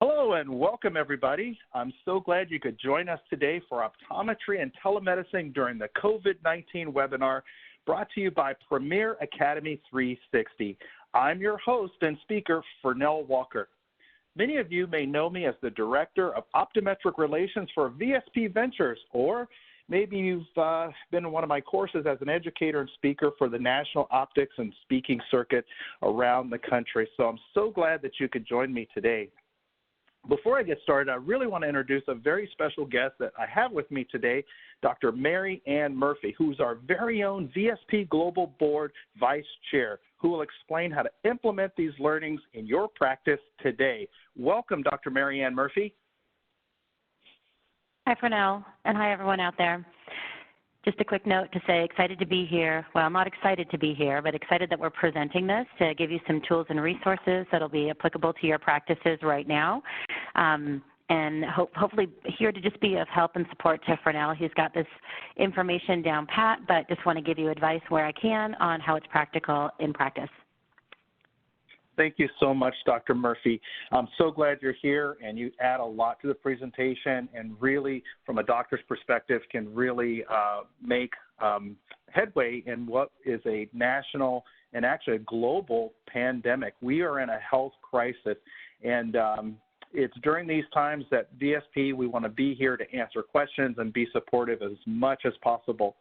Hello and welcome everybody. I'm so glad you could join us today for Optometry and Telemedicine during the COVID-19 webinar brought to you by Premier Academy 360. I'm your host and speaker, Phernell Walker. Many of you may know me as the Director of Optometric Relations for VSP Ventures, or maybe you've been in one of my courses as an educator and speaker for the National Optics and Speaking Circuit around the country. So I'm so glad that you could join me today. Before I get started, I really want to introduce a very special guest that I have with me today, Dr. Mary Ann Murphy, who's our very own VSP Global Board Vice Chair, who will explain how to implement these learnings in your practice today. Welcome, Dr. Mary Ann Murphy. Hi, Phernell, and hi, everyone out there. Just a quick note to say excited to be here. Well, not excited to be here, but excited that we're presenting this to give you some tools and resources that will be applicable to your practices right now. And hopefully here to just be of help and support to Phernell. He's got this information down pat, but just want to give you advice where I can on how it's practical in practice. Thank you so much, Dr. Murphy. I'm so glad you're here, and you add a lot to the presentation, and really, from a doctor's perspective, can really make headway in what is a national and actually a global pandemic. We are in a health crisis, and it's during these times that VSP, we want to be here to answer questions and be supportive as much as possible.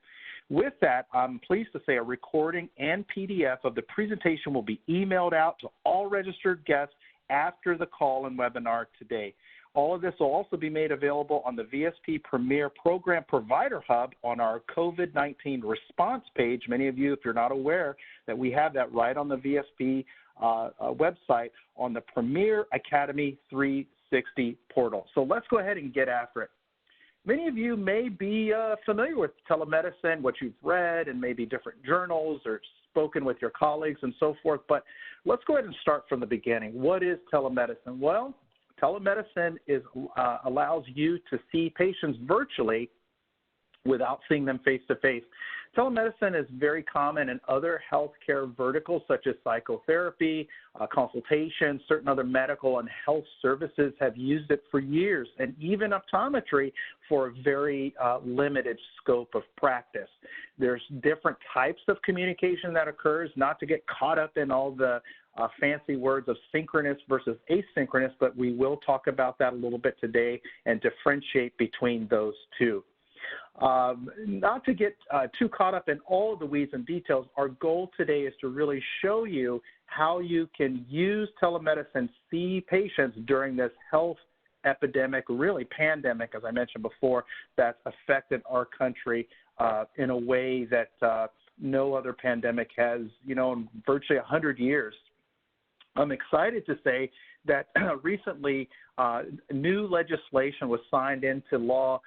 With that, I'm pleased to say a recording and PDF of the presentation will be emailed out to all registered guests after the call and webinar today. All of this will also be made available on the VSP Premier Program Provider Hub on our COVID-19 response page. Many of you, if you're not aware, that we have that right on the VSP website on the Premier Academy 360 portal. So let's go ahead and get after it. Many of you may be familiar with telemedicine, what you've read, and maybe different journals or spoken with your colleagues and so forth, but let's go ahead and start from the beginning. What is telemedicine? Well, telemedicine allows you to see patients virtually without seeing them face-to-face. Telemedicine is very common in other healthcare verticals such as psychotherapy, consultation, certain other medical and health services have used it for years, and even optometry for a very limited scope of practice. There's different types of communication that occurs, not to get caught up in all the fancy words of synchronous versus asynchronous, but we will talk about that a little bit today and differentiate between those two. Not to get too caught up in all of the weeds and details, our goal today is to really show you how you can use telemedicine, see patients during this health epidemic, really pandemic, as I mentioned before, that's affected our country in a way that no other pandemic has, in virtually 100 years. I'm excited to say that recently new legislation was signed into law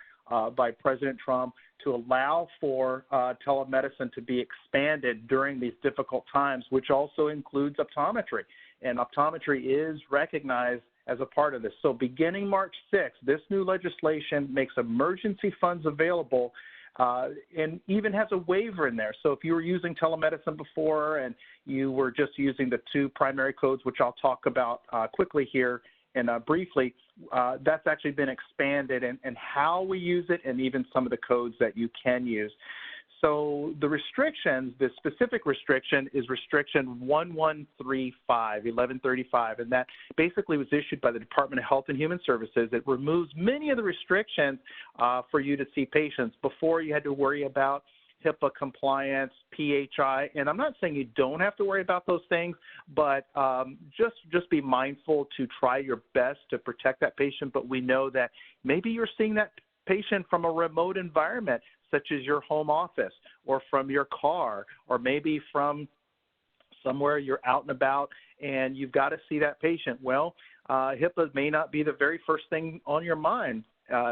by President Trump to allow for telemedicine to be expanded during these difficult times, which also includes optometry. And optometry is recognized as a part of this. So beginning March 6th, this new legislation makes emergency funds available and even has a waiver in there. So if you were using telemedicine before and you were just using the two primary codes, which I'll talk about quickly here and briefly, that's actually been expanded and how we use it and even some of the codes that you can use. So the restrictions, the specific restriction is restriction 1135, and that basically was issued by the Department of Health and Human Services. It removes many of the restrictions for you to see patients. Before, you had to worry about HIPAA compliance, PHI, and I'm not saying you don't have to worry about those things, but just be mindful to try your best to protect that patient. But we know that maybe you're seeing that patient from a remote environment, such as your home office or from your car, or maybe from somewhere you're out and about and you've got to see that patient. Well, HIPAA may not be the very first thing on your mind.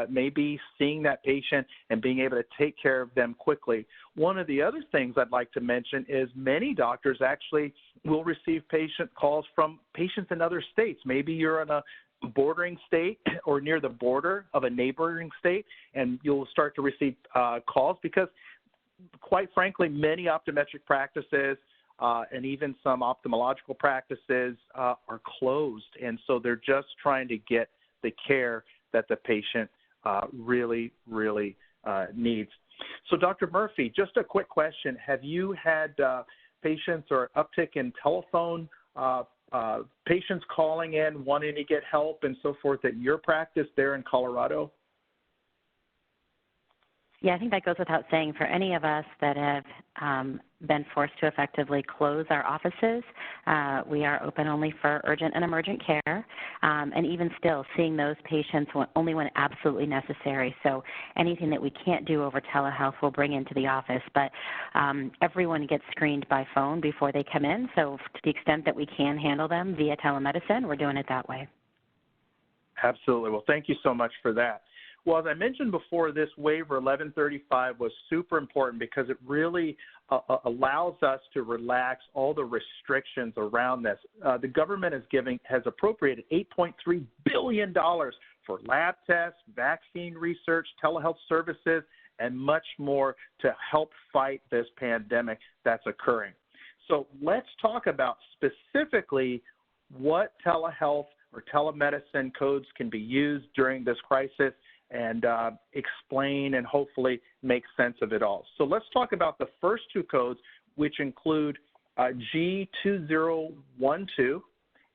Maybe seeing that patient and being able to take care of them quickly. One of the other things I'd like to mention is many doctors actually will receive patient calls from patients in other states. Maybe you're in a bordering state or near the border of a neighboring state, and you'll start to receive calls because, quite frankly, many optometric practices and even some ophthalmological practices are closed. And so they're just trying to get the care that the patient really needs. So Dr. Murphy, just a quick question. Have you had patients or uptick in telephone patients calling in, wanting to get help and so forth at your practice there in Colorado? Yeah, I think that goes without saying. For any of us that have been forced to effectively close our offices, we are open only for urgent and emergent care, and even still seeing those patients only when absolutely necessary. So anything that we can't do over telehealth we'll bring into the office, but everyone gets screened by phone before they come in, so to the extent that we can handle them via telemedicine, we're doing it that way. Absolutely. Well, thank you so much for that. Well, as I mentioned before, this waiver 1135 was super important because it really allows us to relax all the restrictions around this. The government has appropriated $8.3 billion for lab tests, vaccine research, telehealth services, and much more to help fight this pandemic that's occurring. So let's talk about specifically what telehealth or telemedicine codes can be used during this crisis and explain and hopefully make sense of it all. So let's talk about the first two codes, which include G2012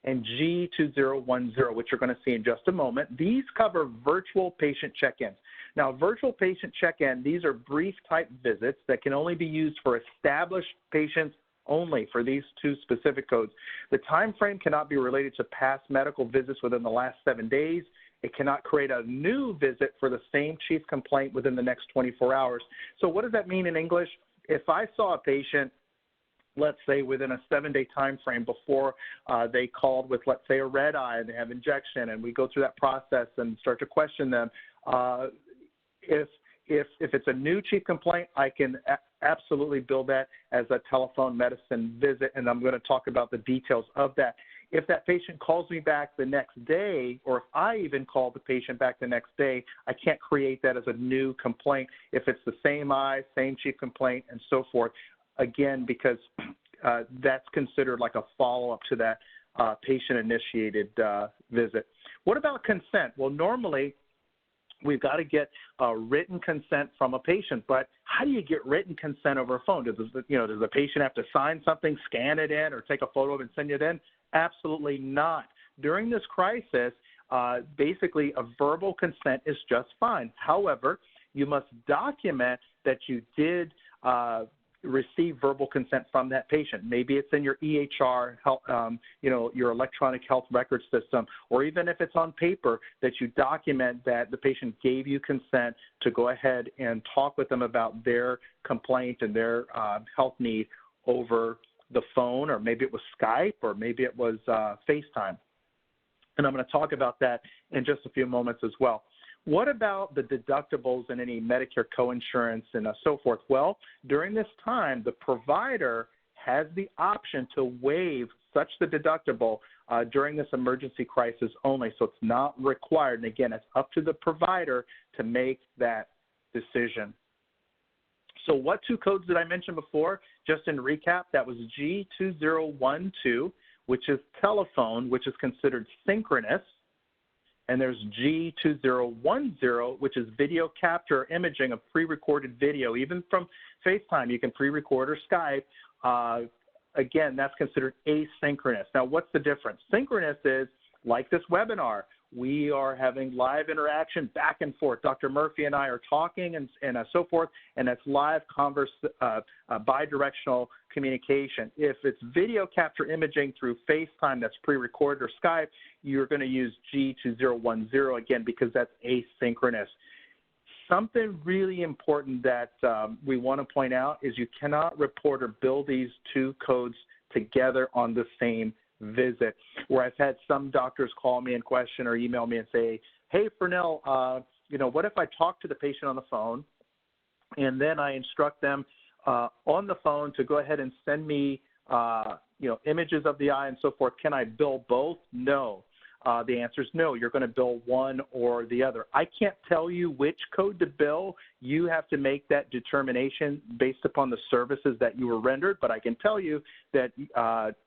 and G2010, which you're going to see in just a moment. These cover virtual patient check-ins. Now, virtual patient check-in, these are brief type visits that can only be used for established patients only for these two specific codes. The time frame cannot be related to past medical visits within the last 7 days. It cannot create a new visit for the same chief complaint within the next 24 hours. So what does that mean in English? If I saw a patient, let's say within a 7-day time frame before they called with, let's say, a red eye and they have injection, and we go through that process and start to question them, if it's a new chief complaint, I can absolutely bill that as a telephone medicine visit, and I'm going to talk about the details of that. If that patient calls me back the next day, or if I even call the patient back the next day, I can't create that as a new complaint if it's the same eye, same chief complaint, and so forth, again, because that's considered like a follow-up to that patient-initiated visit. What about consent? Well, normally, we've got to get written consent from a patient, but how do you get written consent over a phone? Does the patient have to sign something, scan it in, or take a photo of it and send it in? Absolutely not. During this crisis, basically a verbal consent is just fine. However, you must document that you did receive verbal consent from that patient. Maybe it's in your EHR, your electronic health record system, or even if it's on paper, that you document that the patient gave you consent to go ahead and talk with them about their complaint and their health need over the phone, or maybe it was Skype, or maybe it was FaceTime. And I'm going to talk about that in just a few moments as well. What about the deductibles and any Medicare coinsurance and so forth? Well, during this time, the provider has the option to waive such the deductible during this emergency crisis only, so it's not required. And again, it's up to the provider to make that decision. So what two codes did I mention before? Just in recap, that was G2012, which is telephone, which is considered synchronous. And there's G2010, which is video capture imaging of pre-recorded video. Even from FaceTime, you can pre-record or Skype. Again, that's considered asynchronous. Now, what's the difference? Synchronous is like this webinar. We are having live interaction back and forth. Dr. Murphy and I are talking and so forth, and that's live bidirectional communication. If it's video capture imaging through FaceTime that's pre-recorded or Skype, you're going to use G2010 again because that's asynchronous. Something really important that we want to point out is you cannot report or bill these two codes together on the same visit, where I've had some doctors call me and question or email me and say, hey, Phernell, what if I talk to the patient on the phone and then I instruct them on the phone to go ahead and send me, images of the eye and so forth? Can I bill both? No. the answer is no. You're going to bill one or the other. I can't tell you which code to bill. You have to make that determination based upon the services that you were rendered, but I can tell you that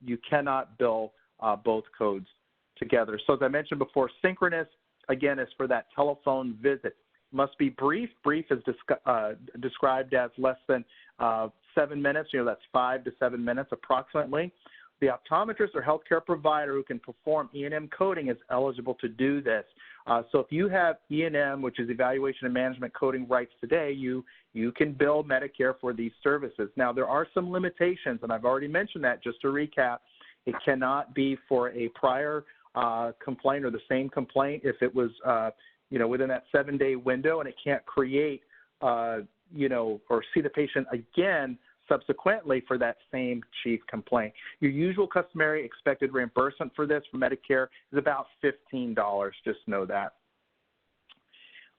you cannot bill both codes together. So as I mentioned before, synchronous, again, is for that telephone visit. Must be brief. Brief is described as less than 7 minutes. That's 5 to 7 minutes approximately. The optometrist or healthcare provider who can perform E&M coding is eligible to do this. So if you have E&M, which is evaluation and management coding rights today, you can bill Medicare for these services. Now, there are some limitations, and I've already mentioned that. Just to recap, it cannot be for a prior complaint or the same complaint if it was within that 7-day window, and it can't create or see the patient again subsequently for that same chief complaint. Your usual customary expected reimbursement for this for Medicare is about $15. Just know that.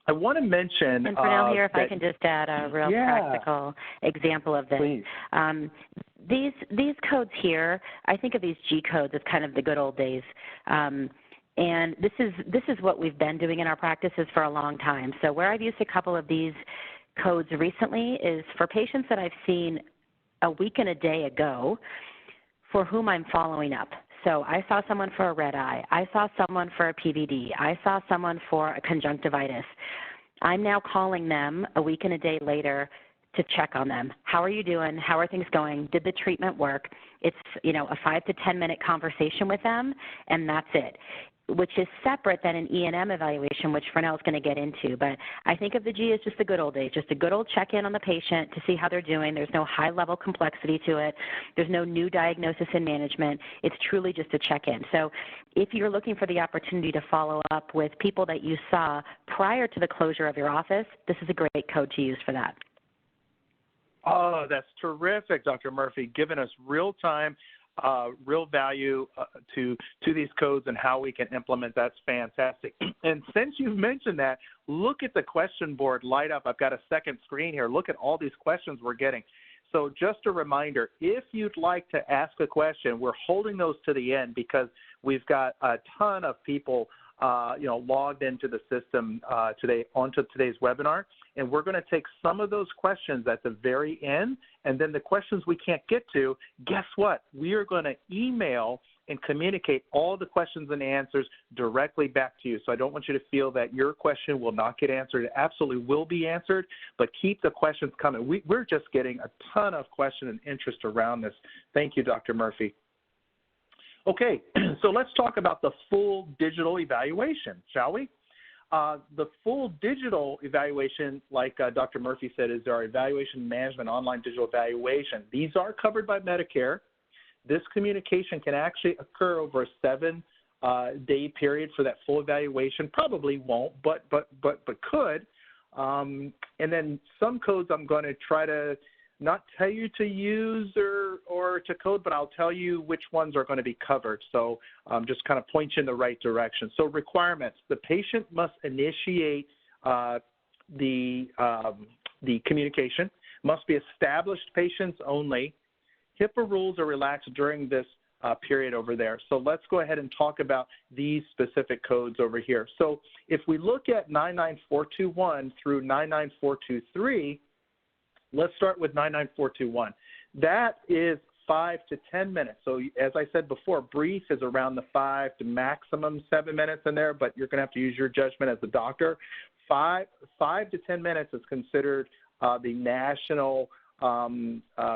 I want to mention— And Phernell here, if I can just add a real practical example of this. Please. These codes here, I think of these G codes as kind of the good old days. And this is what we've been doing in our practices for a long time. So where I've used a couple of these codes recently is for patients that I've seen a week and a day ago for whom I'm following up. So I saw someone for a red eye. I saw someone for a PVD. I saw someone for a conjunctivitis. I'm now calling them a week and a day later to check on them. How are you doing? How are things going? Did the treatment work? It's, a 5 to 10 minute conversation with them, and that's it, which is separate than an E&M evaluation, which Phernell's going to get into. But I think of the G as just the good old days, just a good old check-in on the patient to see how they're doing. There's no high-level complexity to it. There's no new diagnosis and management. It's truly just a check-in. So if you're looking for the opportunity to follow up with people that you saw prior to the closure of your office, this is a great code to use for that. Oh, that's terrific, Dr. Murphy, giving us real-time real value to these codes and how we can implement. That's fantastic. And since you've mentioned that, look at the question board light up. I've got a second screen here. Look at all these questions we're getting. So just a reminder, if you'd like to ask a question, we're holding those to the end because we've got a ton of people logged into the system today onto today's webinar, and we're going to take some of those questions at the very end, and then the questions we can't get to, guess what? We are going to email and communicate all the questions and answers directly back to you. So I don't want you to feel that your question will not get answered. It absolutely will be answered, but keep the questions coming. We're just getting a ton of question and interest around this. Thank you, Dr. Murphy. Okay, so let's talk about the full digital evaluation, shall we? The full digital evaluation, like Dr. Murphy said, is our evaluation management online digital evaluation. These are covered by Medicare. This communication can actually occur over a 7-day period for that full evaluation. Probably won't, but could. And then some codes I'm going to try to not tell you to use or to code, but I'll tell you which ones are going to be covered. So just kind of point you in the right direction. So requirements: the patient must initiate the communication, must be established patients only. HIPAA rules are relaxed during this period over there. So let's go ahead and talk about these specific codes over here. So if we look at 99421 through 99423, let's start with 99421. That is 5 to 10 minutes. So as I said before, brief is around the 5 to maximum 7 minutes in there, but you're going to have to use your judgment as a doctor. 5 to 10 minutes is considered the national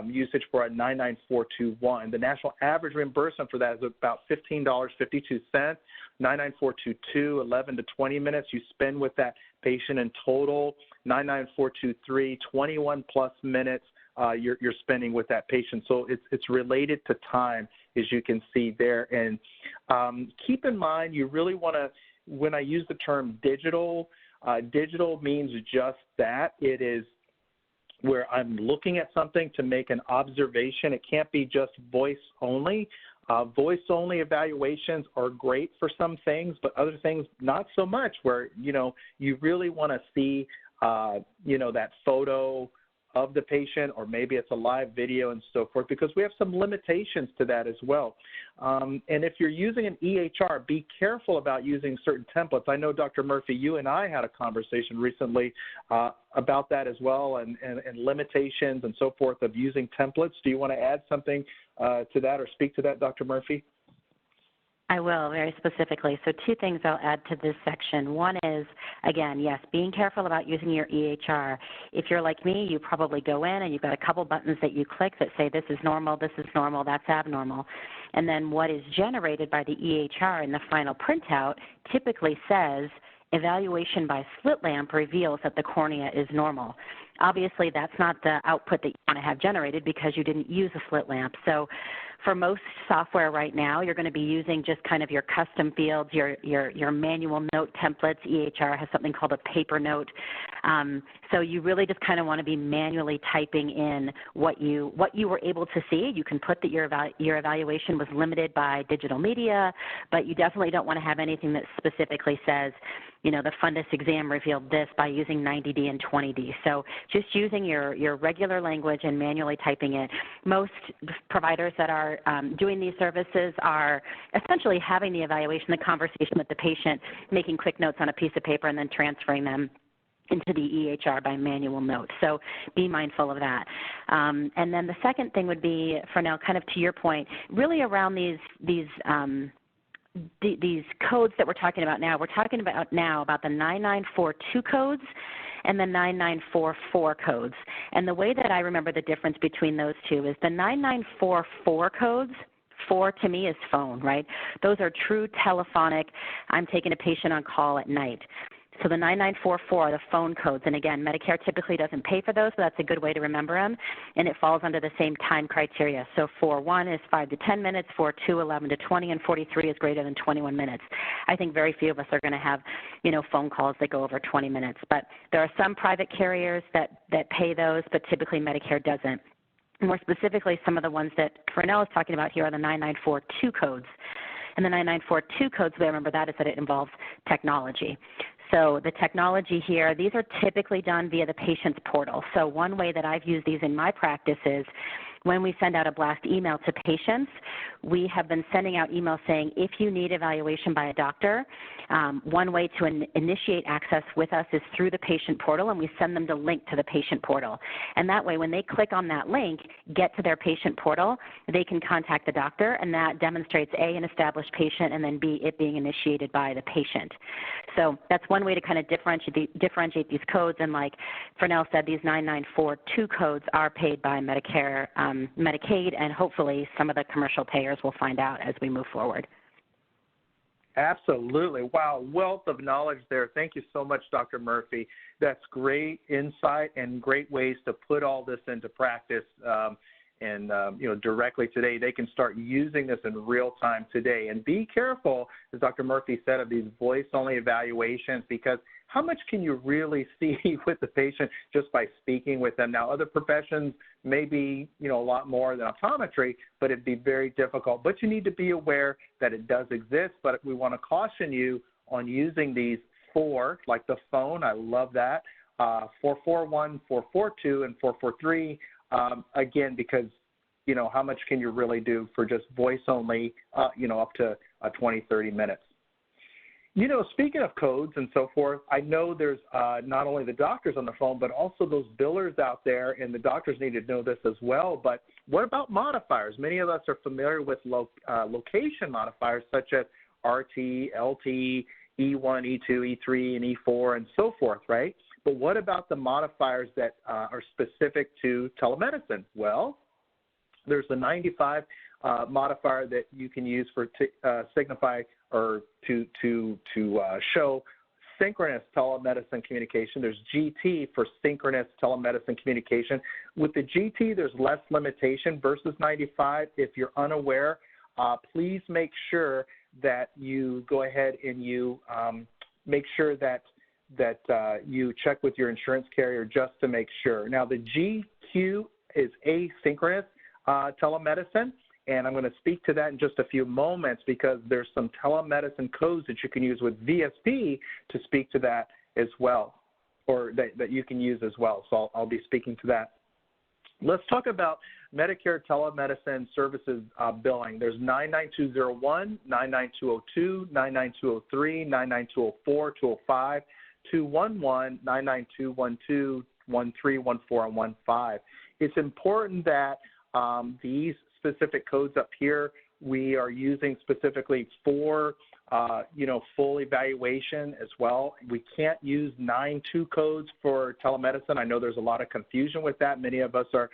usage for a 99421. The national average reimbursement for that is about $15.52. 99422, 11 to 20 minutes you spend with that patient in total. 99423, 21 plus minutes you're spending with that patient. So it's related to time, as you can see there. And keep in mind, you really want to, when I use the term digital, digital means just that. It is where I'm looking at something to make an observation. It can't be just voice only. Voice-only evaluations are great for some things, but other things not so much, where, you really want to see, that photo of the patient, or maybe it's a live video and so forth, because we have some limitations to that as well. And if you're using an EHR, be careful about using certain templates. I know, Dr. Murphy, you and I had a conversation recently about that as well, and limitations and so forth of using templates. Do you want to add something to that or speak to that, Dr. Murphy? I will, very specifically. So 2 things I'll add to this section. One is, again, yes, being careful about using your EHR. If you're like me, you probably go in and you've got a couple buttons that you click that say this is normal, that's abnormal. And then what is generated by the EHR in the final printout typically says, evaluation by slit lamp reveals that the cornea is normal. Obviously, that's not the output that you want to have generated because you didn't use a slit lamp. So for most software right now, you're going to be using just kind of your custom fields, your manual note templates. EHR has something called a paper note. So you really just kind of want to be manually typing in what you were able to see. You can put that your evaluation was limited by digital media, but you definitely don't want to have anything that specifically says, you know, the fundus exam revealed this by using 90D and 20D. So just using your regular language and manually typing it. Most providers that are doing these services are essentially having the evaluation, the conversation with the patient, making quick notes on a piece of paper and then transferring them into the EHR by manual note. So be mindful of that. And then the second thing would be, Phernell, kind of to your point, really around these codes that we're talking about now. We're talking about now about the 9942 codes and the 9944 codes. And the way that I remember the difference between those two is the 9944 codes, 4 to me is phone, right? Those are true telephonic, I'm taking a patient on call at night. So the 9944 are the phone codes, and again, Medicare typically doesn't pay for those, so that's a good way to remember them, and it falls under the same time criteria. So 41 is 5 to 10 minutes, 42, 11 to 20, and 43 is greater than 21 minutes. I think very few of us are going to have, you know, phone calls that go over 20 minutes, but there are some private carriers that pay those, but typically Medicare doesn't. More specifically, some of the ones that Phernell is talking about here are the 9942 codes. And the 9942 codes, the way I remember that is that it involves technology. So the technology here, these are typically done via the patient's portal. So one way that I've used these in my practice is when we send out a blast email to patients, we have been sending out emails saying, if you need evaluation by a doctor, one way to initiate access with us is through the patient portal, and we send them the link to the patient portal. And that way, when they click on that link, get to their patient portal, they can contact the doctor, and that demonstrates A, an established patient, and then B, it being initiated by the patient. So that's one way to kind of differentiate these codes, and like Phernell said, these 9942 codes are paid by Medicare, Medicaid, and hopefully some of the commercial payers will find out as we move forward. Absolutely. Wow, wealth of knowledge there. Thank you so much, Dr. Murphy. That's great insight and great ways to put all this into practice. Directly today, they can start using this in real time today. And be careful, as Dr. Murphy said, of these voice-only evaluations, because how much can you really see with the patient just by speaking with them? Now, other professions may be, a lot more than optometry, but it'd be very difficult. But you need to be aware that it does exist, but we want to caution you on using these 4, like the phone. I love that. 441, 442, and 443. Again, because, how much can you really do for just voice only, up to 20, 30 minutes. Speaking of codes and so forth, I know there's not only the doctors on the phone, but also those billers out there, and the doctors need to know this as well. But what about modifiers? Many of us are familiar with location modifiers such as RT, LT, E1, E2, E3, and E4, and so forth, right? But what about the modifiers that are specific to telemedicine? Well, there's the 95 modifier that you can use for signify or to show synchronous telemedicine communication. There's GT for synchronous telemedicine communication. With the GT, there's less limitation versus 95. If you're unaware, please make sure that you go ahead and you make sure that you check with your insurance carrier just to make sure. Now, the GQ is asynchronous telemedicine, and I'm going to speak to that in just a few moments because there's some telemedicine codes that you can use with VSP to speak to that as well, or that you can use as well. So I'll be speaking to that Let's talk about Medicare Telemedicine Services billing. There's 99201, 99202, 99203, 99204, 205, 211, 99212, 1314, and 15. It's important that these specific codes up here we are using specifically for full evaluation as well. We can't use 92 codes for telemedicine. I know there's a lot of confusion with that. Many of us are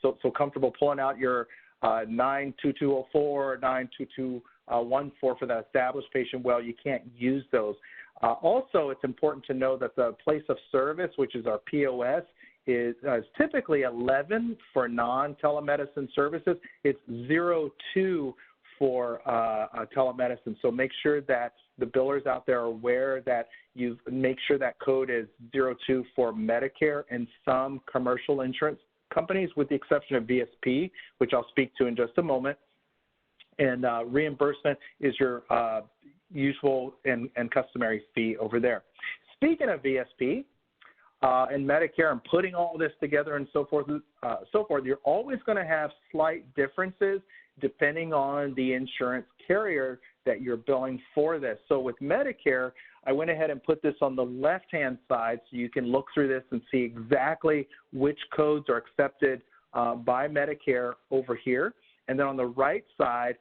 so comfortable pulling out your 92204, 92214 for that established patient. Well, you can't use those. Also, it's important to know that the place of service, which is our POS, is typically 11 for non-telemedicine services. It's 02 for telemedicine. So make sure that the billers out there are aware that you make sure that code is 02 for Medicare and some commercial insurance companies, with the exception of VSP, which I'll speak to in just a moment. And reimbursement is your usual and customary fee over there. Speaking of VSP and Medicare and putting all this together and so forth, you're always going to have slight differences depending on the insurance carrier that you're billing for this. So with Medicare, I went ahead and put this on the left-hand side so you can look through this and see exactly which codes are accepted by Medicare over here. And then on the right side,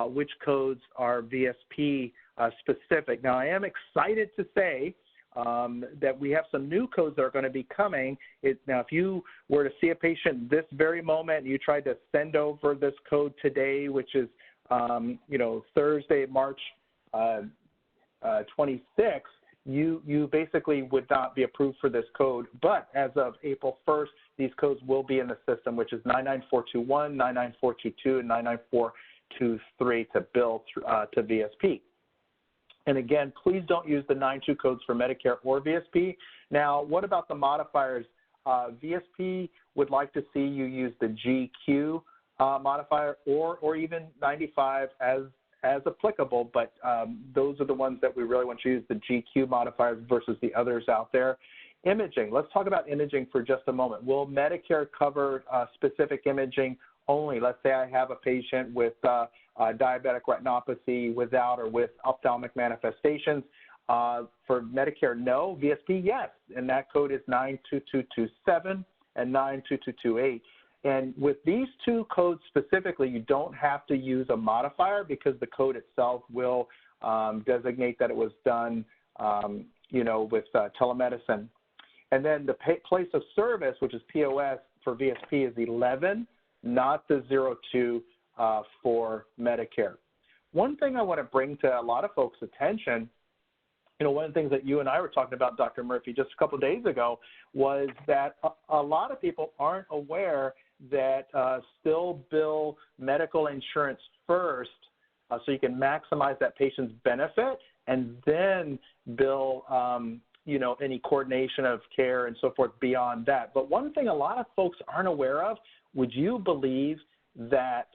which codes are VSP specific. Now, I am excited to say that we have some new codes that are going to be coming. Now, if you were to see a patient this very moment and you tried to send over this code today, which is, Thursday, March 26th, you basically would not be approved for this code. But as of April 1st, these codes will be in the system, which is 99421, 99422, and 99423 to bill to VSP. And again, please don't use the 92 codes for Medicare or VSP. Now, what about the modifiers? VSP would like to see you use the GQ modifier or even 95 as applicable, but those are the ones that we really want you to use, the GQ modifiers versus the others out there. Imaging, let's talk about imaging for just a moment. Will Medicare cover specific imaging only? Let's say I have a patient with diabetic retinopathy without or with ophthalmic manifestations. For Medicare, no. VSP, yes. And that code is 92227 and 92228. And with these two codes specifically, you don't have to use a modifier because the code itself will designate that it was done, with telemedicine. And then the place of service, which is POS for VSP, is 11, not the 02 for Medicare. One thing I want to bring to a lot of folks' attention, one of the things that you and I were talking about, Dr. Murphy, just a couple of days ago, was that a lot of people aren't aware that still bill medical insurance first so you can maximize that patient's benefit and then bill any coordination of care and so forth beyond that. But one thing a lot of folks aren't aware of, would you believe that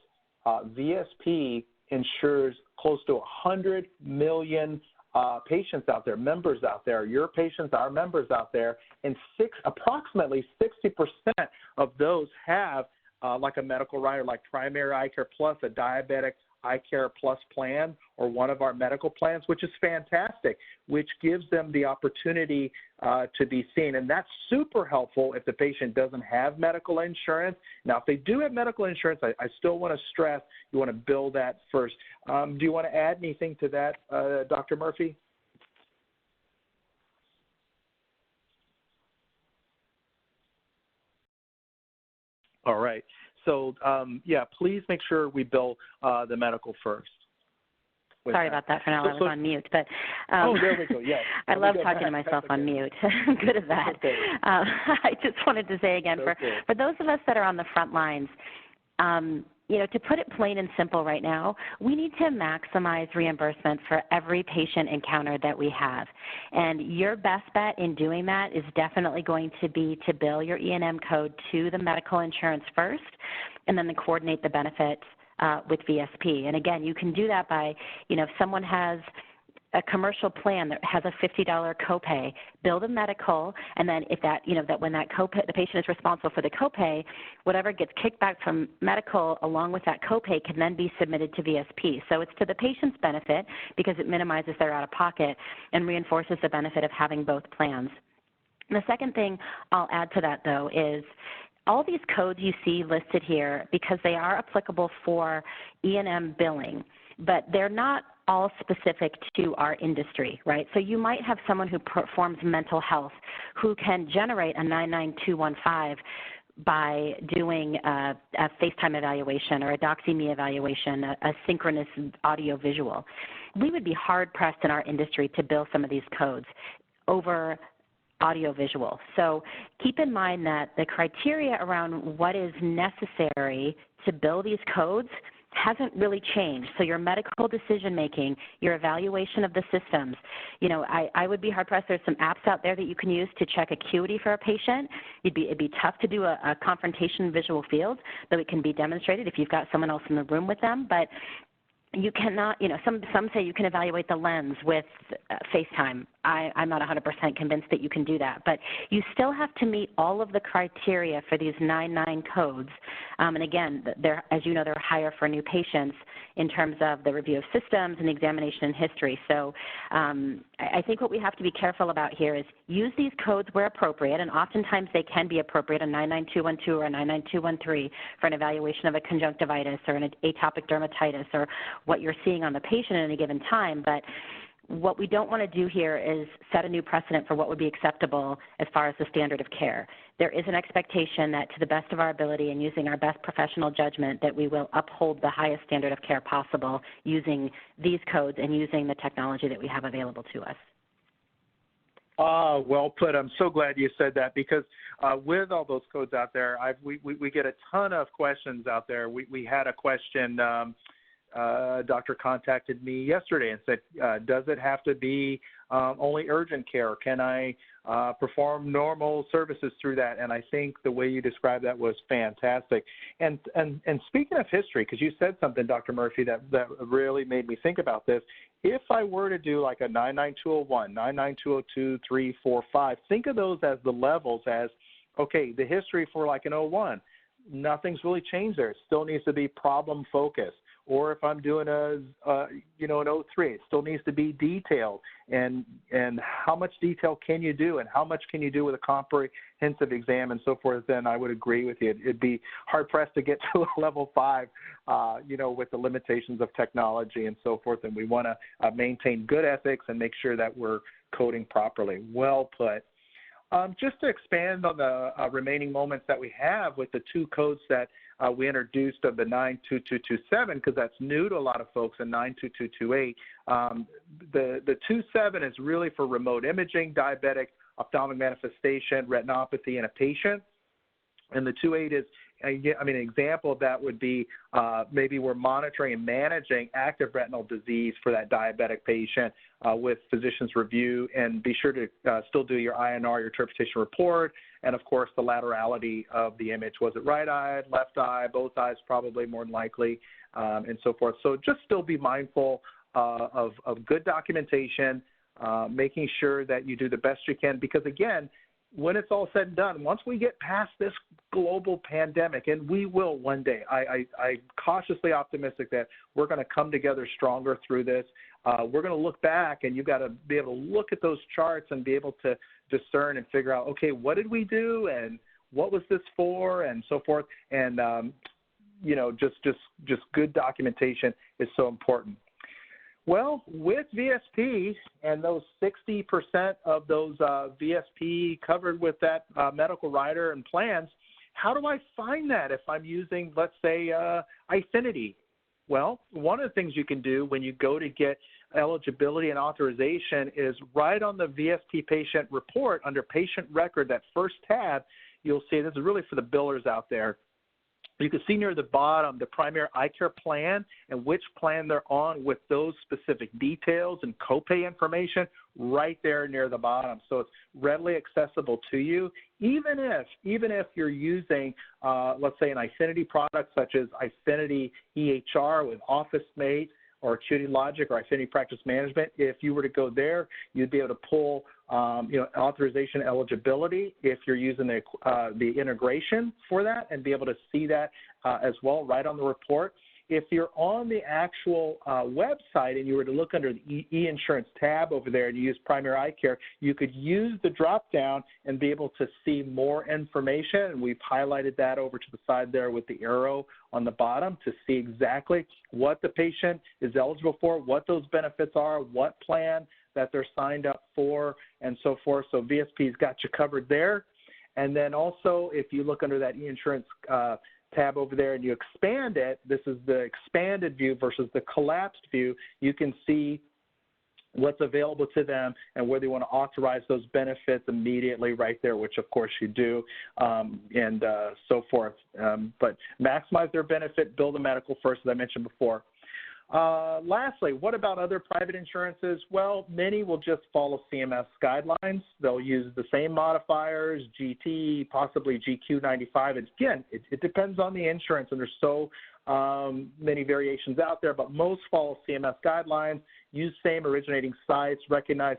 VSP insures close to 100 million patients out there, members out there, your patients, our members out there, and approximately 60% of those have like a medical rider like Primary Eye Care Plus, a Diabetic Eye Care Plus plan, or one of our medical plans, which is fantastic, which gives them the opportunity to be seen. And that's super helpful if the patient doesn't have medical insurance. Now, if they do have medical insurance, I still want to stress you want to bill that first. Do you want to add anything to that, Dr. Murphy? All right. So, please make sure we bill the medical first. Sorry about that, Phernell. I was on mute. But oh, there we go. Yes. I love talking to myself on mute. I'm good at that. Okay. I just wanted to say again, for those of us that are on the front lines, to put it plain and simple right now, we need to maximize reimbursement for every patient encounter that we have. And your best bet in doing that is definitely going to be to bill your E&M code to the medical insurance first, and then to coordinate the benefits with VSP. And again, you can do that by, if someone has a commercial plan that has a $50 copay, bill the medical, and then if that, that when that copay, the patient is responsible for the copay, whatever gets kicked back from medical along with that copay can then be submitted to VSP. So it's to the patient's benefit because it minimizes their out-of-pocket and reinforces the benefit of having both plans. And the second thing I'll add to that, though, is all these codes you see listed here, because they are applicable for E&M billing, but they're not all specific to our industry, right? So you might have someone who performs mental health who can generate a 99215 by doing a FaceTime evaluation or a DoxyMe evaluation, a synchronous audio-visual. We would be hard-pressed in our industry to bill some of these codes over audio-visual. So keep in mind that the criteria around what is necessary to bill these codes hasn't really changed. So your medical decision-making, your evaluation of the systems, I would be hard-pressed. There's some apps out there that you can use to check acuity for a patient. It'd be tough to do a confrontation visual field, though it can be demonstrated if you've got someone else in the room with them. But you cannot, some say you can evaluate the lens with FaceTime. I'm not 100% convinced that you can do that, but you still have to meet all of the criteria for these 99 codes. And again, as you know, they're higher for new patients in terms of the review of systems and examination and history. So I think what we have to be careful about here is use these codes where appropriate, and oftentimes they can be appropriate, a 99212 or a 99213 for an evaluation of a conjunctivitis or an atopic dermatitis or what you're seeing on the patient at any given time. But what we don't want to do here is set a new precedent for what would be acceptable as far as the standard of care. There is an expectation that to the best of our ability and using our best professional judgment that we will uphold the highest standard of care possible using these codes and using the technology that we have available to us. Well put. I'm so glad you said that because with all those codes out there, we get a ton of questions out there. We had a question. Doctor contacted me yesterday and said, does it have to be only urgent care? Can I perform normal services through that? And I think the way you described that was fantastic. And speaking of history, because you said something, Dr. Murphy, that really made me think about this. If I were to do like a 99201, 99202, 3, 4, 5, think of those as the levels as, okay, the history for like an 01, nothing's really changed there. It still needs to be problem focused. Or if I'm doing an 03, it still needs to be detailed. And how much detail can you do, and how much can you do with a comprehensive exam and so forth? Then I would agree with you. It'd be hard pressed to get to a level 5, with the limitations of technology and so forth. And we want to maintain good ethics and make sure that we're coding properly. Well put. Just to expand on the remaining moments that we have with the two codes that we introduced of the 92227, because that's new to a lot of folks, and 92228. The 27 is really for remote imaging, diabetic ophthalmic manifestation, retinopathy in a patient. And the 28 is, an example of that would be maybe we're monitoring and managing active retinal disease for that diabetic patient with physician's review, and be sure to still do your INR, your interpretation report, and of course the laterality of the image. Was it right eye, left eye, both eyes probably more than likely, and so forth. So just still be mindful of good documentation, making sure that you do the best you can, because again, when it's all said and done, once we get past this global pandemic, and we will one day, I'm cautiously optimistic that we're going to come together stronger through this. We're going to look back, and you've got to be able to look at those charts and be able to discern and figure out, okay, what did we do, and what was this for, and so forth. And just good documentation is so important. Well, with VSP and those 60% of those VSP covered with that medical rider and plans, how do I find that if I'm using, let's say, Eyefinity? Well, one of the things you can do when you go to get eligibility and authorization is right on the VSP patient report under patient record, that first tab, you'll see, this is really for the billers out there. You can see near the bottom the primary eye care plan and which plan they're on with those specific details and copay information right there near the bottom. So it's readily accessible to you, even if you're using, let's say, an Eyefinity product such as Eyefinity EHR with OfficeMate or Acuity Logic or Affinity Practice Management. If you were to go there, you'd be able to pull authorization eligibility if you're using the integration for that, and be able to see that as well right on the report. If you're on the actual website and you were to look under the e-insurance tab over there and you use primary eye care, you could use the drop down and be able to see more information. And we've highlighted that over to the side there with the arrow on the bottom to see exactly what the patient is eligible for, what those benefits are, what plan that they're signed up for, and so forth. So VSP's got you covered there. And then also, if you look under that e-insurance tab over there and you expand it, this is the expanded view versus the collapsed view, you can see what's available to them and where they want to authorize those benefits immediately right there, which of course you do, and so forth. But maximize their benefit, build a medical first, as I mentioned before. Lastly, what about other private insurances? Well, many will just follow CMS guidelines. They'll use the same modifiers, GT, possibly GQ95. And again, it depends on the insurance, and there's so many variations out there, but most follow CMS guidelines, use same originating sites, recognize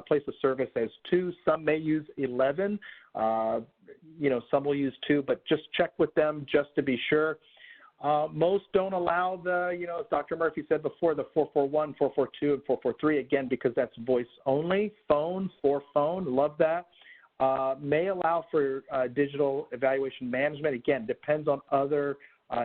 place of service as 2. Some may use 11. Some will use 2, but just check with them just to be sure. Most don't allow the, as Dr. Murphy said before, the 441, 442, and 443, again, because that's voice only, phone, for phone, love that. May allow for digital evaluation management. Again, depends on other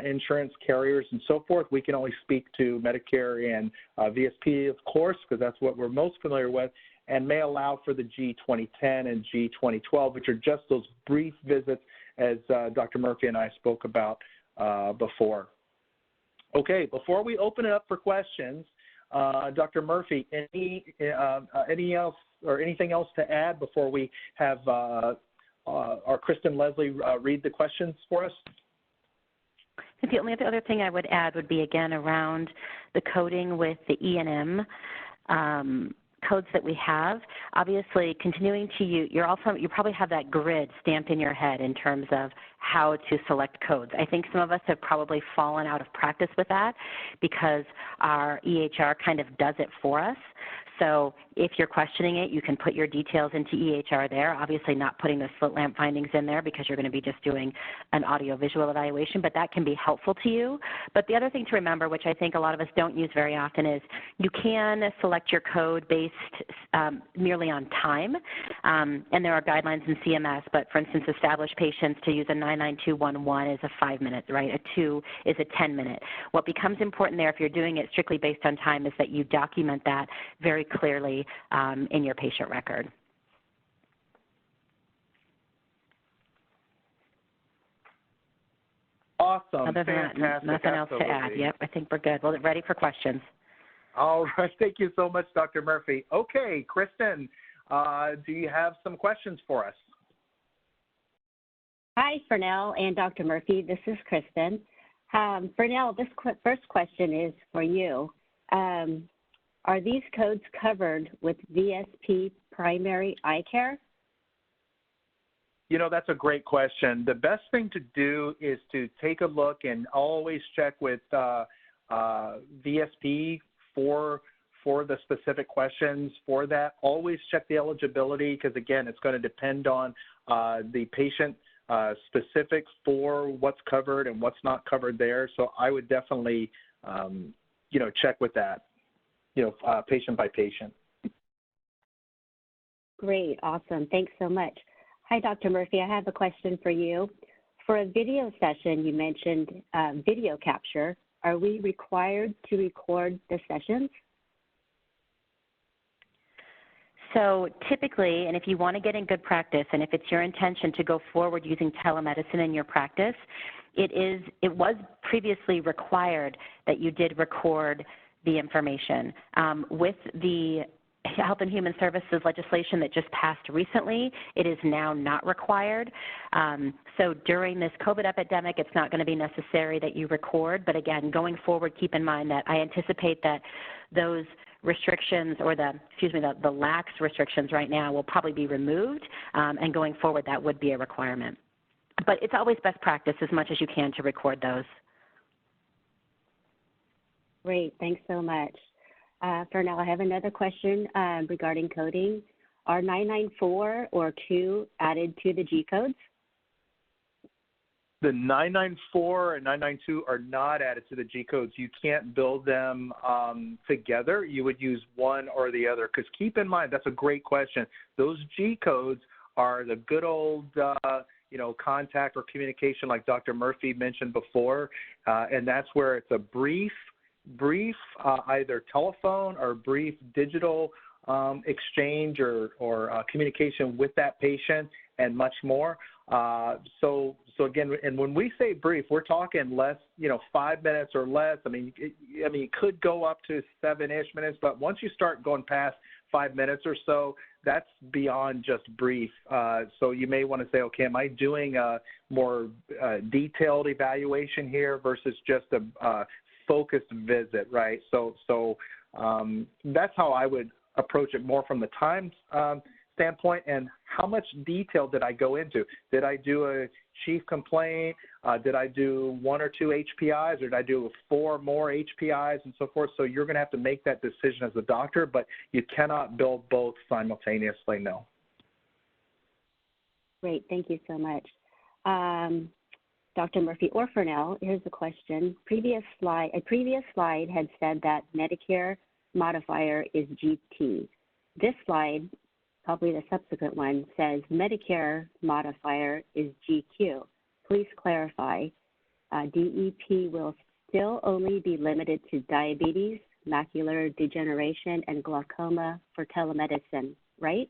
insurance carriers and so forth. We can only speak to Medicare and VSP, of course, because that's what we're most familiar with, and may allow for the G2010 and G2012, which are just those brief visits, as Dr. Murphy and I spoke about before. Okay, before we open it up for questions, Dr. Murphy, anything else to add before we have our Kristen Leslie read the questions for us? The only other thing I would add would be, again, around the coding with the E&M codes that we have. Obviously, continuing to use, you probably have that grid stamped in your head in terms of how to select codes. I think some of us have probably fallen out of practice with that because our EHR kind of does it for us. So if you're questioning it, you can put your details into EHR there, obviously not putting the slit lamp findings in there because you're going to be just doing an audio-visual evaluation, but that can be helpful to you. But the other thing to remember, which I think a lot of us don't use very often, is you can select your code based merely on time, and there are guidelines in CMS, but for instance, established patients to use a 99211 is a 5-minute, right? A 2 is a 10-minute. What becomes important there, if you're doing it strictly based on time, is that you document that very clearly in your patient record. Awesome. Other than that, nothing else to add. Yep, I think we're good. Well, ready for questions. All right. Thank you so much, Dr. Murphy. Okay, Kristen, do you have some questions for us? Hi, Phernell and Dr. Murphy. This is Kristen. Phernell, this first question is for you. Are these codes covered with VSP primary eye care? That's a great question. The best thing to do is to take a look and always check with VSP for the specific questions for that. Always check the eligibility because, again, it's going to depend on the patient specifics for what's covered and what's not covered there. So I would definitely, check with that. Patient by patient. Great, awesome. Thanks so much. Hi, Dr. Murphy. I have a question for you. For a video session, you mentioned video capture. Are we required to record the sessions? So typically, and if you want to get in good practice, and if it's your intention to go forward using telemedicine in your practice, it was previously required that you did record the information. With the Health and Human Services legislation that just passed recently, it is now not required. So during this COVID epidemic, it's not going to be necessary that you record. But again, going forward, keep in mind that I anticipate that those restrictions, or the lax restrictions right now, will probably be removed. And going forward, that would be a requirement. But it's always best practice as much as you can to record those. Great, thanks so much. Phernell, I have another question regarding coding. Are 994 or 2 added to the G codes? The 994 and 992 are not added to the G codes. You can't build them together. You would use one or the other. Because keep in mind, that's a great question. Those G codes are the good old, contact or communication, like Dr. Murphy mentioned before, and that's where it's a brief, either telephone or brief digital exchange or communication with that patient, and much more. So again, and when we say brief, we're talking less, 5 minutes or less. I mean, it could go up to 7-ish minutes, but once you start going past 5 minutes or so, that's beyond just brief. So you may want to say, okay, am I doing a more detailed evaluation here versus just a focused visit, right? So that's how I would approach it, more from the time standpoint. And how much detail did I go into? Did I do a chief complaint? Did I do 1 or 2 HPIs, or did I do 4 more HPIs, and so forth? So you're going to have to make that decision as a doctor, but you cannot build both simultaneously, no. Great, thank you so much. Dr. Murphy or Phernell, here's a question. A previous slide had said that Medicare modifier is GT. This slide, probably the subsequent one, says Medicare modifier is GQ. Please clarify. DEP will still only be limited to diabetes, macular degeneration, and glaucoma for telemedicine, right?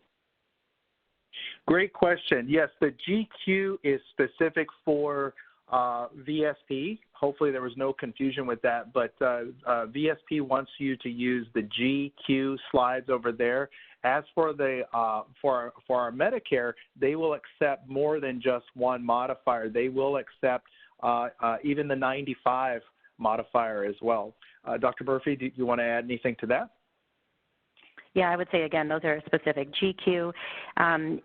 Great question. Yes, the GQ is specific for VSP. Hopefully there was no confusion with that, but VSP wants you to use the GQ slides over there. As for the for our Medicare, they will accept more than just one modifier. They will accept even the 95 modifier as well. Dr. Murphy, do you want to add anything to that? Yeah, I would say, again, those are specific. GQ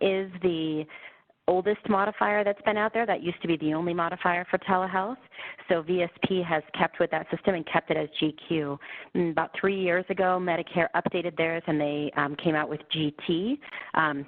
is the oldest modifier that's been out there. That used to be the only modifier for telehealth. So VSP has kept with that system and kept it as GQ. And about 3 years ago, Medicare updated theirs, and they came out with GT.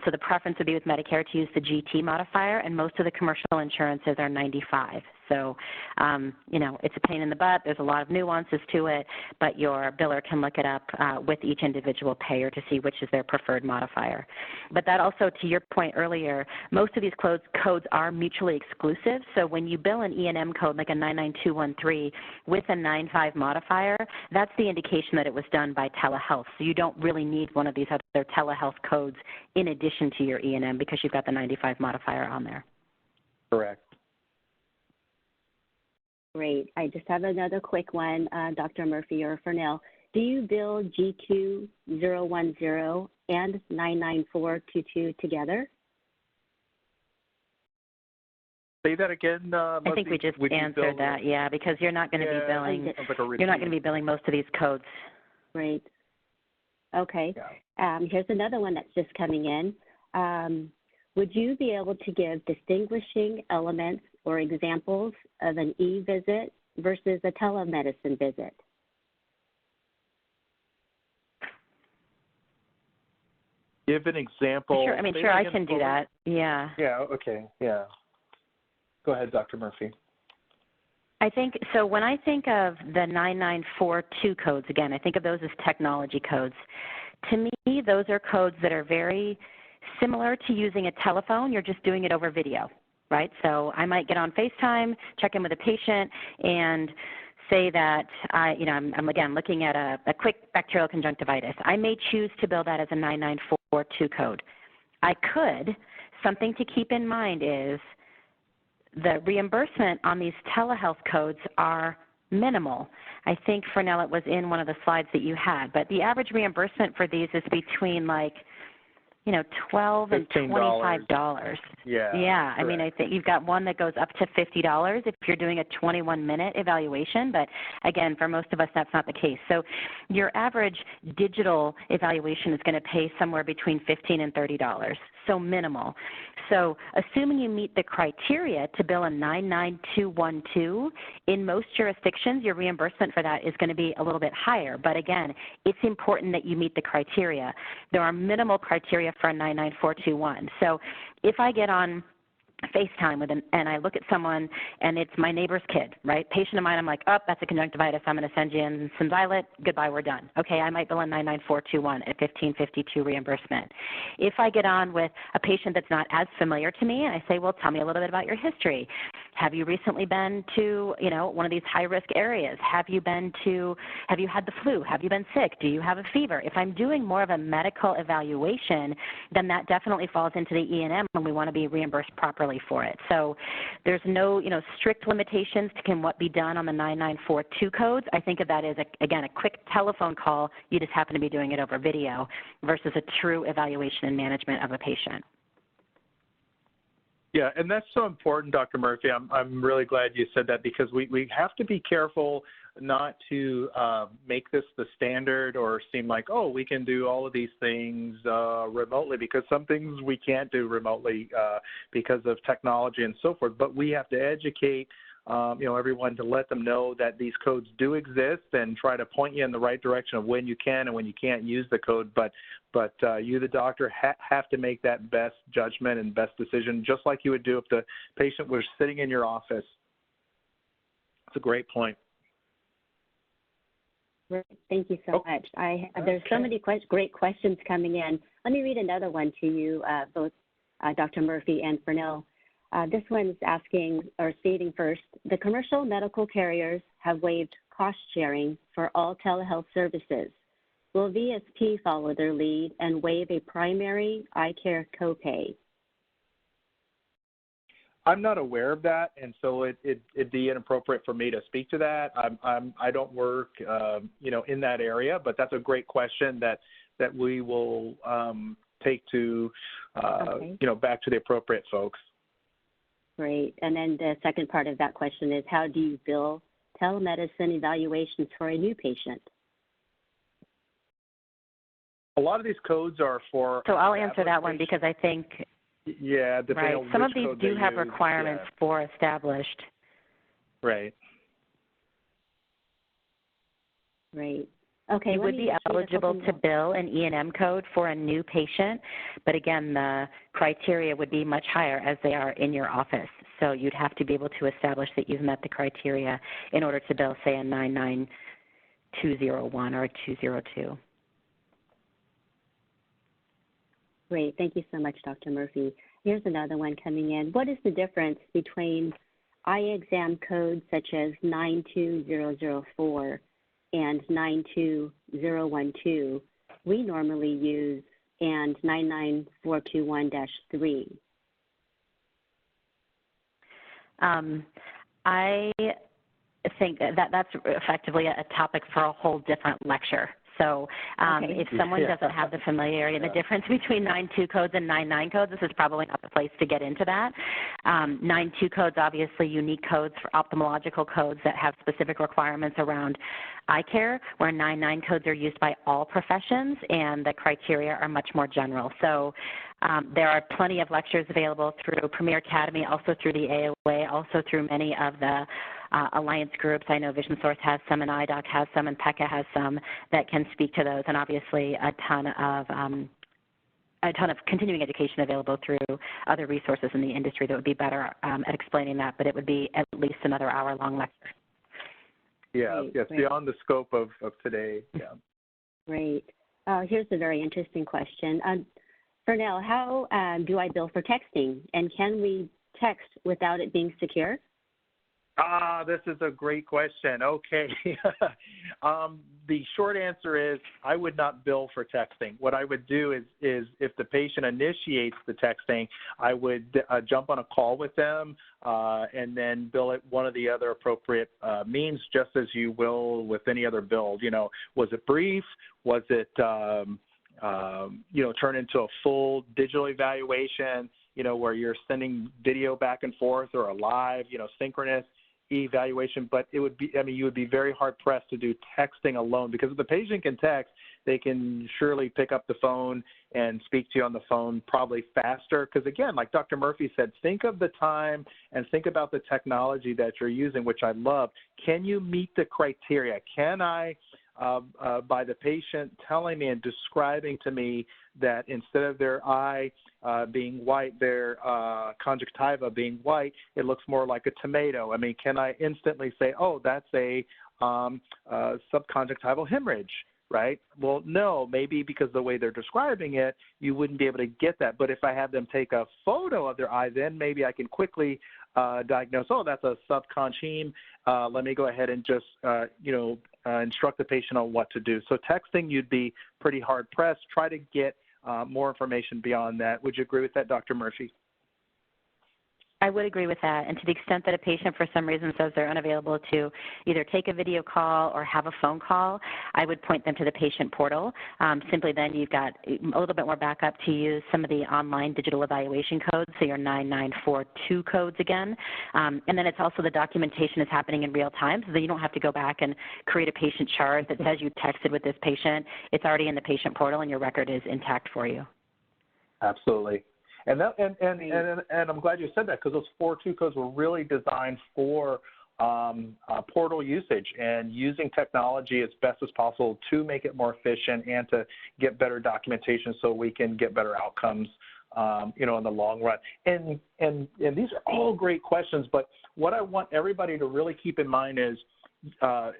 So the preference would be with Medicare to use the GT modifier, and most of the commercial insurances are 95. So, it's a pain in the butt. There's a lot of nuances to it, but your biller can look it up with each individual payer to see which is their preferred modifier. But that also, to your point earlier, most of these codes are mutually exclusive. So when you bill an E&M code like a 99213 with a 95 modifier, that's the indication that it was done by telehealth. So you don't really need one of these other telehealth codes in addition to your E&M because you've got the 95 modifier on there. Correct. Great. I just have another quick one, Dr. Murphy or Phernell. Do you bill GQ010 and 99422 together? Say that again. I think we just answered that, yeah, because you're not going to be billing. You're not going to be billing most of these codes. Great. Okay. Yeah. Here's another one that's just coming in. Would you be able to give distinguishing elements or examples of an e-visit versus a telemedicine visit? Give an example. Sure, sure, I can do that. Yeah. Yeah, okay, yeah. Go ahead, Dr. Murphy. I think, so when I think of the 9942 codes, again, I think of those as technology codes. To me, those are codes that are very similar to using a telephone. You're just doing it over video, right? So I might get on FaceTime, check in with a patient, and say that I'm again looking at a quick bacterial conjunctivitis. I may choose to bill that as a 9942 code. I could. Something to keep in mind is the reimbursement on these telehealth codes are minimal. I think, Phernell, it was in one of the slides that you had, but the average reimbursement for these is between like $12 and $25. Yeah. I mean, I think you've got one that goes up to $50 if you're doing a 21-minute evaluation, but again, for most of us, that's not the case. So your average digital evaluation is going to pay somewhere between $15 and $30, so minimal. So assuming you meet the criteria to bill a 99212, in most jurisdictions, your reimbursement for that is going to be a little bit higher. But again, it's important that you meet the criteria. There are minimal criteria for a 99421. So if I get on FaceTime with them and I look at someone and it's my neighbor's kid, right? Patient of mine, I'm like, oh, that's a conjunctivitis. I'm going to send you in some Xylet. Goodbye, we're done. Okay, I might bill a 99421 at 1552 reimbursement. If I get on with a patient that's not as familiar to me and I say, well, tell me a little bit about your history. Have you recently been to, one of these high-risk areas? Have you had the flu? Have you been sick? Do you have a fever? If I'm doing more of a medical evaluation, then that definitely falls into the E&M and we want to be reimbursed properly for it. So there's no, strict limitations to can what be done on the 9942 codes. I think of that as, again, a quick telephone call. You just happen to be doing it over video versus a true evaluation and management of a patient. Yeah, and that's so important, Dr. Murphy. I'm really glad you said that because we have to be careful not to make this the standard or seem like, oh, we can do all of these things remotely, because some things we can't do remotely because of technology and so forth. But we have to educate everyone to let them know that these codes do exist and try to point you in the right direction of when you can and when you can't use the code. But you, the doctor, have to make that best judgment and best decision, just like you would do if the patient was sitting in your office. That's a great point. Thank you so much. There's so many great questions coming in. Let me read another one to you, both Dr. Murphy and Phernell. This one's asking or stating first, the commercial medical carriers have waived cost sharing for all telehealth services. Will VSP follow their lead and waive a primary eye care copay? I'm not aware of that, and so it'd be inappropriate for me to speak to that. I don't work, in that area, but that's a great question that we will take to, back to the appropriate folks. Great. And then the second part of that question is, how do you bill telemedicine evaluations for a new patient? A lot of these codes are for... So I'll answer that one because I think... Yeah, right. Some of these do have requirements for established. Right. Right. Okay. You would be eligible to bill an E&M code for a new patient, but again, the criteria would be much higher as they are in your office. So you'd have to be able to establish that you've met the criteria in order to bill, say, a 99201 or a 202. Great. Thank you so much, Dr. Murphy. Here's another one coming in. What is the difference between eye exam codes such as 92004 and 92012 we normally use and 99421-3? I think that's effectively a topic for a whole different lecture. So if someone doesn't have the familiarity and the difference between 92 codes and 99 codes, this is probably not the place to get into that. 92 codes, obviously unique codes for ophthalmological codes that have specific requirements around eye care, where 99 codes are used by all professions and the criteria are much more general. So there are plenty of lectures available through Premier Academy, also through the AOA, also through many of the alliance groups. I know Vision Source has some, and IDOC has some, and PECA has some that can speak to those, and obviously a ton of continuing education available through other resources in the industry that would be better at explaining that, but it would be at least another hour-long lecture. Yeah, yes, beyond the scope of today. Yeah. Great. Here's a very interesting question. Phernell, how do I bill for texting, and can we text without it being secure? This is a great question. Okay. The short answer is I would not bill for texting. What I would do is if the patient initiates the texting, I would jump on a call with them and then bill it one of the other appropriate means, just as you will with any other bill. Was it brief? Was it turn into a full digital evaluation, where you're sending video back and forth, or a live, synchronous evaluation. But it would be, you would be very hard pressed to do texting alone, because if the patient can text, they can surely pick up the phone and speak to you on the phone probably faster. Because again, like Dr. Murphy said, think of the time and think about the technology that you're using, which I love. Can you meet the criteria? Can I, by the patient telling me and describing to me that instead of their eye being white, their conjunctiva being white, it looks more like a tomato? Can I instantly say, oh, that's a subconjunctival hemorrhage, right? Well, no, maybe because the way they're describing it, you wouldn't be able to get that. But if I have them take a photo of their eye, then maybe I can quickly diagnose, oh, that's a subconch heme. Let me go ahead and just, instruct the patient on what to do. So texting, you'd be pretty hard pressed. Try to get more information beyond that. Would you agree with that, Dr. Murphy? I would agree with that. And to the extent that a patient for some reason says they're unavailable to either take a video call or have a phone call, I would point them to the patient portal. Simply then you've got a little bit more backup to use some of the online digital evaluation codes, so your 9942 codes again. And then it's also the documentation is happening in real time, so that you don't have to go back and create a patient chart that says you texted with this patient. It's already in the patient portal and your record is intact for you. Absolutely. And I'm glad you said that, because those 42 codes were really designed for portal usage and using technology as best as possible to make it more efficient and to get better documentation so we can get better outcomes, in the long run. And these are all great questions, but what I want everybody to really keep in mind is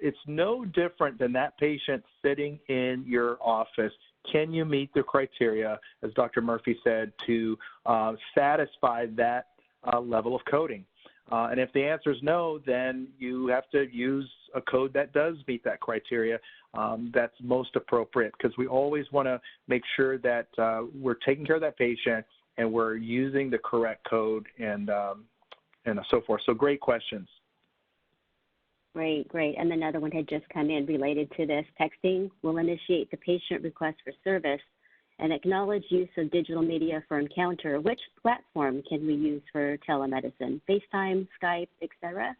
it's no different than that patient sitting in your office. Can you meet the criteria, as Dr. Murphy said, to satisfy that level of coding? And if the answer is no, then you have to use a code that does meet that criteria that's most appropriate, because we always want to make sure that we're taking care of that patient and we're using the correct code and so forth. So great questions. Great. And another one had just come in related to this. Texting will initiate the patient request for service and acknowledge use of digital media for encounter. Which platform can we use for telemedicine? FaceTime, Skype, etc.?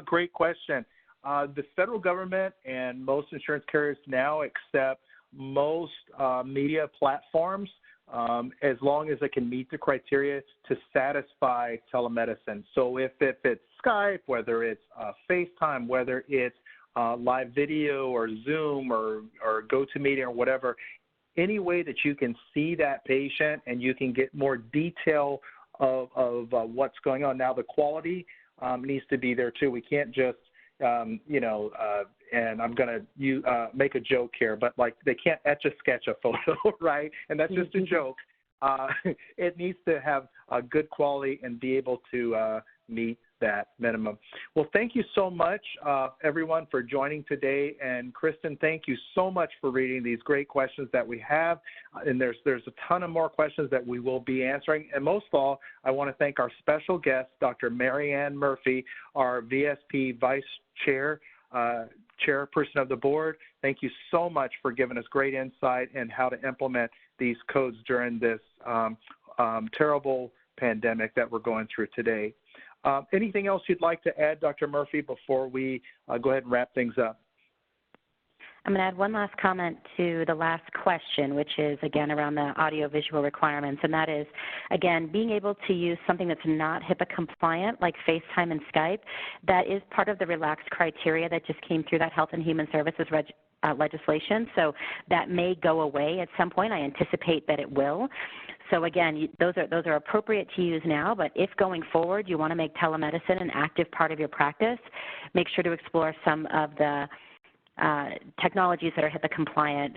Great question. The federal government and most insurance carriers now accept most media platforms as long as it can meet the criteria to satisfy telemedicine. So if it's Skype, whether it's FaceTime, whether it's live video or Zoom or GoToMeeting or whatever, any way that you can see that patient and you can get more detail of what's going on. Now, the quality needs to be there too. We can't just, and I'm going to make a joke here, but like they can't etch a sketch a photo, right? And that's just a joke. It needs to have a good quality and be able to meet that minimum. Well, thank you so much, everyone, for joining today. And Kristen, thank you so much for reading these great questions that we have. And there's a ton of more questions that we will be answering. And most of all, I want to thank our special guest, Dr. Marianne Murphy, our VSP Vice Chair, Chairperson of the board. Thank you so much for giving us great insight in how to implement these codes during this terrible pandemic that we're going through today. Anything else you'd like to add, Dr. Murphy, before we go ahead and wrap things up? I'm going to add one last comment to the last question, which is, again, around the audiovisual requirements, and that is, again, being able to use something that's not HIPAA compliant, like FaceTime and Skype. That is part of the relaxed criteria that just came through that Health and Human Services legislation, so that may go away at some point. I anticipate that it will. So again, those are appropriate to use now, but if going forward you want to make telemedicine an active part of your practice, make sure to explore some of the technologies that are HIPAA compliant.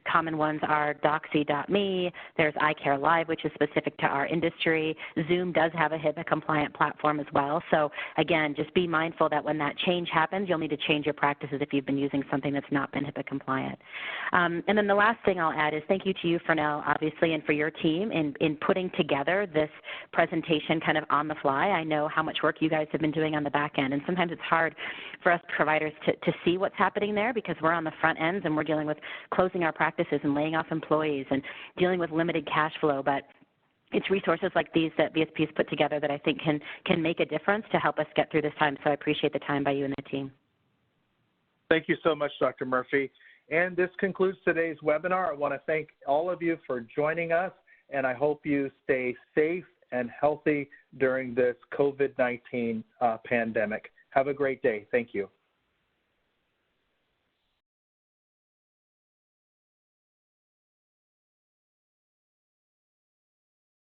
Common ones are Doxy.me, there's iCare Live, which is specific to our industry. Zoom does have a HIPAA compliant platform as well. So again, just be mindful that when that change happens, you'll need to change your practices if you've been using something that's not been HIPAA compliant. And then the last thing I'll add is thank you to you, Phernell, obviously, and for your team in putting together this presentation kind of on the fly. I know how much work you guys have been doing on the back end, and sometimes it's hard for us providers to see what's happening there. there because we're on the front ends and we're dealing with closing our practices and laying off employees and dealing with limited cash flow. But it's resources like these that VSP has put together that I think can make a difference to help us get through this time. So I appreciate the time by you and the team. Thank you so much, Dr. Murphy. And this concludes today's webinar. I want to thank all of you for joining us, and I hope you stay safe and healthy during this COVID-19 pandemic. Have a great day. Thank you.